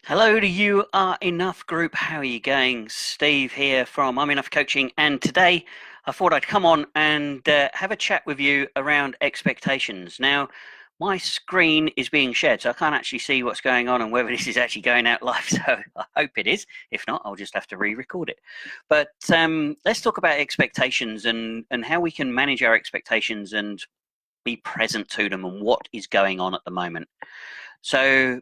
Hello to You Are Enough group. How are you going? Steve here from I'm Enough Coaching, and today I thought I'd come on and have a chat with you around expectations. Now, my screen is being shared, so I can't actually see what's going on and whether this is actually going out live. So I hope it is. If not, I'll just have to re-record it. But let's talk about expectations and how we can manage our expectations and be present to them and what is going on at the moment. So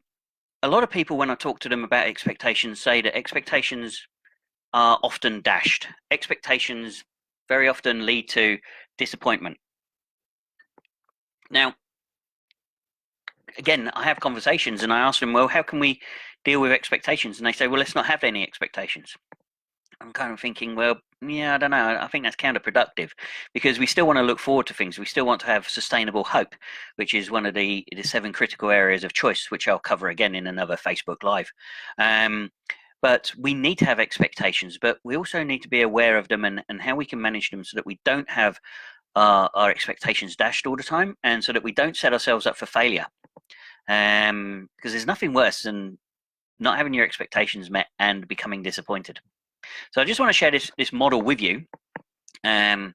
a lot of people, when I talk to them about expectations, say that expectations are often dashed. Expectations very often lead to disappointment. Now, again, I have conversations and I ask them, well, how can we deal with expectations? And they say, well, let's not have any expectations. I'm kind of thinking, well, yeah, I don't know. I think that's counterproductive because we still want to look forward to things. We still want to have sustainable hope, which is one of the 7 critical areas of choice, which I'll cover again in another Facebook Live. But we need to have expectations, but we also need to be aware of them and how we can manage them so that we don't have our expectations dashed all the time, and so that we don't set ourselves up for failure. Because there's nothing worse than not having your expectations met and becoming disappointed. So I just want to share this model with you. In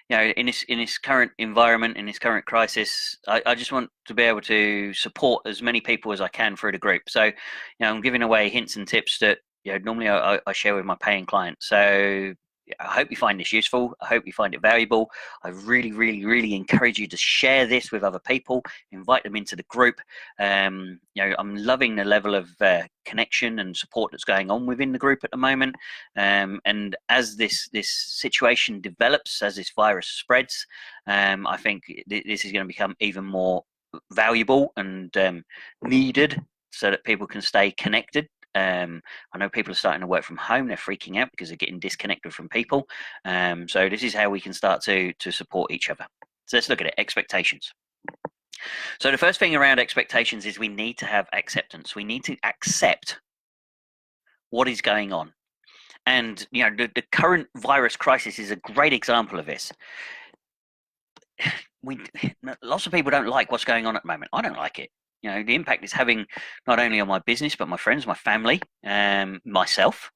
this current environment, in this current crisis, I just want to be able to support as many people as I can through the group. So, I'm giving away hints and tips that normally I share with my paying clients. So I hope you find this useful. I hope you find it valuable. I really, really, really encourage you to share this with other people, invite them into the group. I'm loving the level of connection and support that's going on within the group at the moment. And as this situation develops, as this virus spreads, I think this is going to become even more valuable and needed so that people can stay connected. I know people are starting to work from home. They're freaking out because they're getting disconnected from people. So this is how we can start to support each other. So let's look at it. Expectations. So the first thing around expectations is we need to have acceptance. We need to accept what is going on. And the current virus crisis is a great example of this. Lots of people don't like what's going on at the moment. I don't like it. The impact it's having not only on my business, but my friends, my family, myself.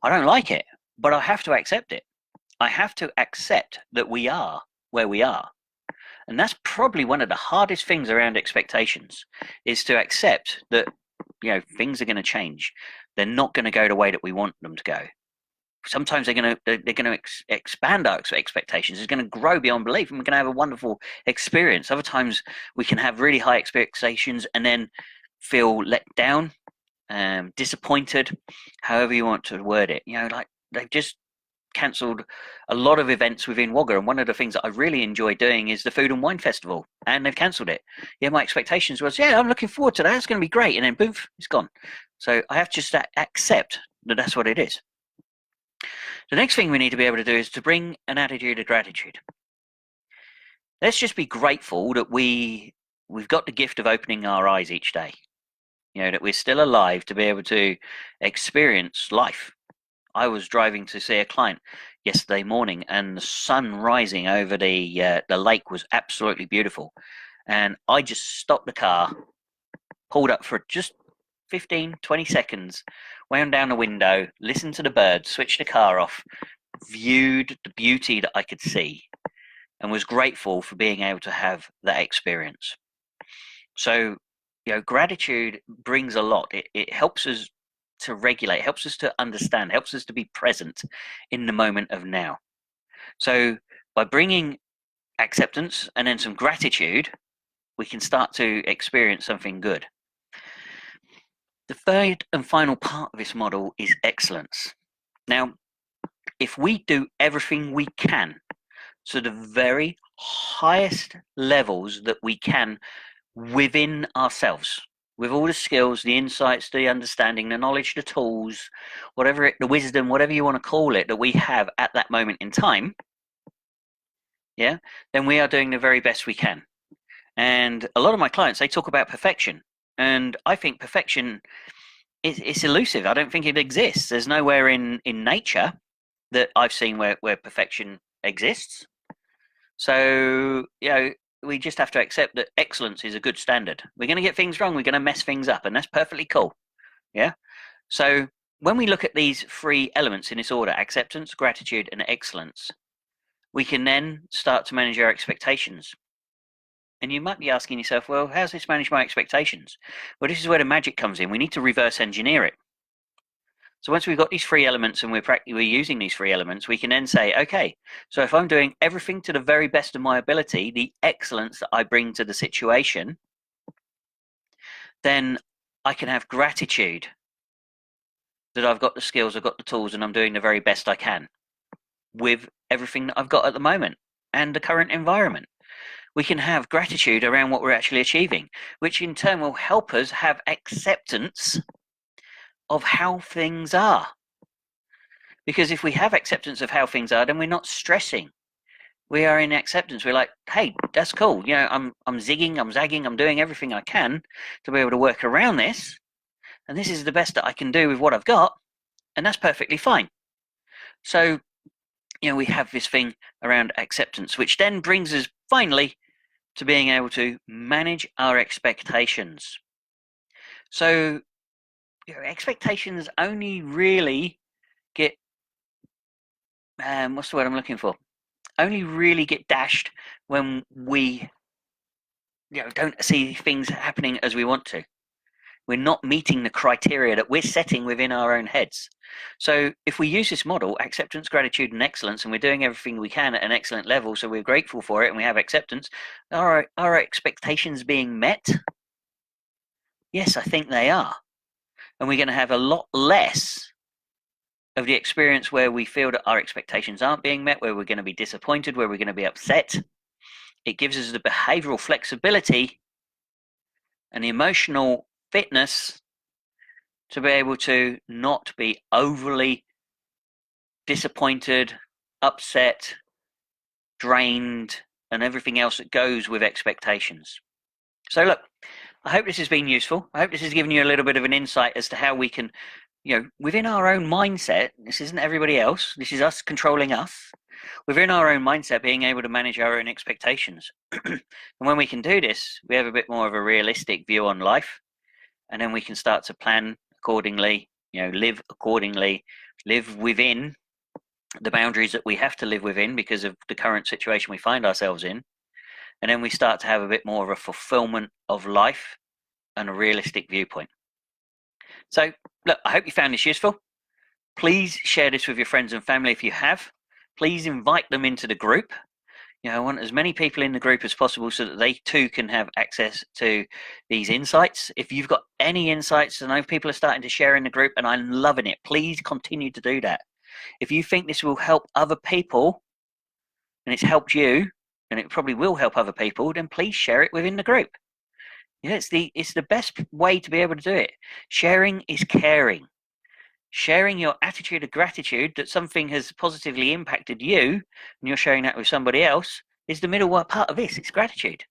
I don't like it, but I have to accept it. I have to accept that we are where we are. And that's probably one of the hardest things around expectations, is to accept that, things are going to change. They're not going to go the way that we want them to go. Sometimes they're going to expand our expectations. It's going to grow beyond belief, and we're going to have a wonderful experience. Other times we can have really high expectations and then feel let down, disappointed, however you want to word it. Like they've just cancelled a lot of events within Wagga, and one of the things that I really enjoy doing is the Food and Wine Festival, and they've cancelled it. My expectations was, I'm looking forward to that. It's going to be great, and then boom, it's gone. So I have to just accept that that's what it is. The next thing we need to be able to do is to bring an attitude of gratitude. Let's just be grateful that we've got the gift of opening our eyes each day. That we're still alive to be able to experience life. I was driving to see a client yesterday morning, and the sun rising over the lake was absolutely beautiful. And I just stopped the car, pulled up for just 15, 20 seconds, wound down the window, listened to the birds, switched the car off, viewed the beauty that I could see, and was grateful for being able to have that experience. So, gratitude brings a lot. It helps us to regulate, helps us to understand, helps us to be present in the moment of now. So by bringing acceptance and then some gratitude, we can start to experience something good. The third and final part of this model is excellence. Now, if we do everything we can to the very highest levels that we can within ourselves, with all the skills, the insights, the understanding, the knowledge, the tools, the wisdom, whatever you want to call it, that we have at that moment in time, then we are doing the very best we can. And a lot of my clients, they talk about perfection. And I think perfection it's elusive. I don't think it exists. There's nowhere in nature that I've seen where perfection exists. So, we just have to accept that excellence is a good standard. We're going to get things wrong. We're going to mess things up, and that's perfectly cool. Yeah. So when we look at these 3 elements in this order, acceptance, gratitude, and excellence, we can then start to manage our expectations. And you might be asking yourself, well, how's this manage my expectations? Well, this is where the magic comes in. We need to reverse engineer it. So once we've got these 3 elements and we're using these 3 elements, we can then say, okay, so if I'm doing everything to the very best of my ability, the excellence that I bring to the situation, then I can have gratitude that I've got the skills, I've got the tools, and I'm doing the very best I can with everything that I've got at the moment and the current environment. We can have gratitude around what we're actually achieving, which in turn will help us have acceptance of how things are. Because if we have acceptance of how things are, then we're not stressing. We are in acceptance. We're like, hey, that's cool. You know, I'm zigging, I'm zagging, I'm doing everything I can to be able to work around this. And this is the best that I can do with what I've got. And that's perfectly fine. So, you know, we have this thing around acceptance, which then brings us finally to being able to manage our expectations. So, you know, expectations only really get, what's the word I'm looking for? Only really get dashed when we, you know, don't see things happening as we want to. We're not meeting the criteria that we're setting within our own heads. So if we use this model, acceptance, gratitude, and excellence, and we're doing everything we can at an excellent level, so we're grateful for it and we have acceptance, are our expectations being met? Yes, I think they are. And we're going to have a lot less of the experience where we feel that our expectations aren't being met, where we're going to be disappointed, where we're going to be upset. It gives us the behavioral flexibility and the emotional fitness to be able to not be overly disappointed, upset, drained, and everything else that goes with expectations. So look, I hope this has been useful. I hope this has given you a little bit of an insight as to how we can, you know, within our own mindset, this isn't everybody else, this is us controlling us, within our own mindset, being able to manage our own expectations. And when we can do this, we have a bit more of a realistic view on life, and then we can start to plan accordingly, you know, live accordingly, live within the boundaries that we have to live within because of the current situation we find ourselves in. And then we start to have a bit more of a fulfillment of life and a realistic viewpoint. So, look, I hope you found this useful. Please share this with your friends and family if you have. Please invite them into the group. You know, I want as many people in the group as possible so that they too can have access to these insights. If you've got any insights, I know people are starting to share in the group and I'm loving it. Please continue to do that. If you think this will help other people and it's helped you, and it probably will help other people, then please share it within the group. Yeah, it's the best way to be able to do it. Sharing is caring. Sharing your attitude of gratitude that something has positively impacted you and you're sharing that with somebody else is the middle part of this. It's gratitude.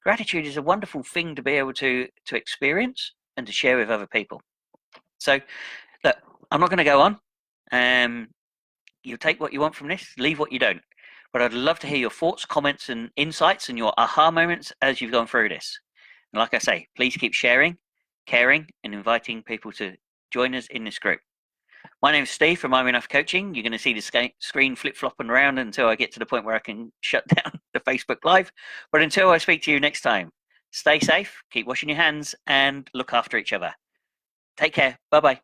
Gratitude is a wonderful thing to be able to experience and to share with other people. So, look, I'm not going to go on. You take what you want from this, leave what you don't. But I'd love to hear your thoughts, comments, and insights and your aha moments as you've gone through this. And like I say, please keep sharing, caring, and inviting people to join us in this group. My name's Steve from I'm Enough Coaching. You're going to see the screen flip-flopping around until I get to the point where I can shut down the Facebook Live. But until I speak to you next time, stay safe, keep washing your hands, and look after each other. Take care. Bye-bye.